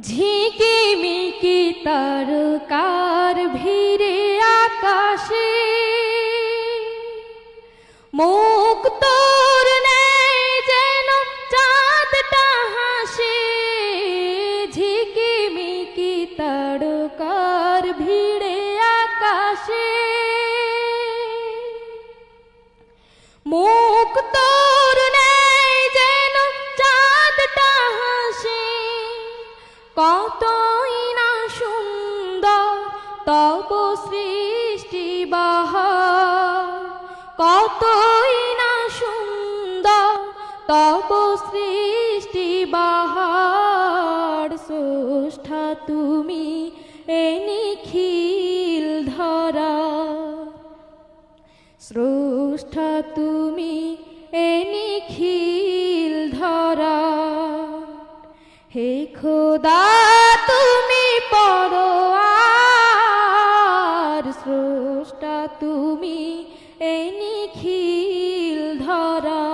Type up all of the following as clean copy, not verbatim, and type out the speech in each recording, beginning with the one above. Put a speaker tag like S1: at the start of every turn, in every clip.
S1: ঝিকিমিকি তারকার ভিড়ে আকাশে মুখ তোর নেই যেন চাঁদটা হাসে। ঝিকিমিকি তারকার ভিড়ে আকাশে মুখ তোর নেই যেন চাঁদটা হাসে। কতই না সুন্দর তব সৃষ্টি বাহার, কতই না সুন্দর তব সৃষ্টি বাহার। স্রষ্টা তুমি এ নিখিল ধরা, স্রষ্টা তুমি এ নিখিল ধরা। হে খোদা তুমি পরোয়ার, স্রষ্টা তুমি এ নিখিল ধরা,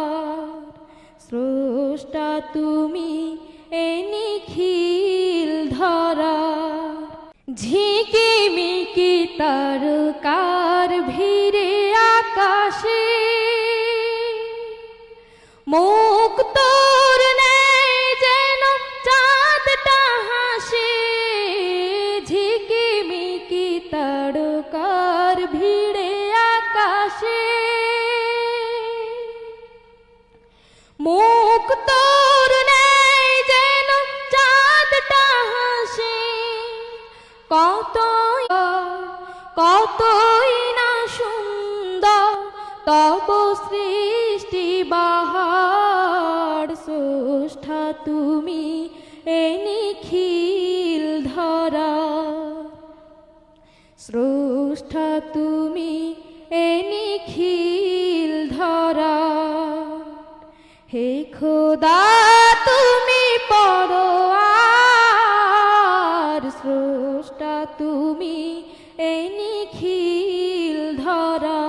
S1: স্রষ্টা তুমি এ নিখিল ধরা। ঝিকিমিকি তারকার ভিড়ে আকাশে মুখ তোর নেই যেন চাঁদটা হাসে। ঝিকিমিকি তারকার ভিড়ে আকাশে মুখ তোর নেই যেন চাঁদটা হাসে। কতই না সুন্দর তব সৃষ্টি বাহার। স্রষ্টা তুমি এ নিখিল ধরা, স্রষ্টা তুমি এ নিখিল ধরা। হে খোদা তুমি পরোয়ার, স্রষ্টা তুমি এ নিখিল ধরা।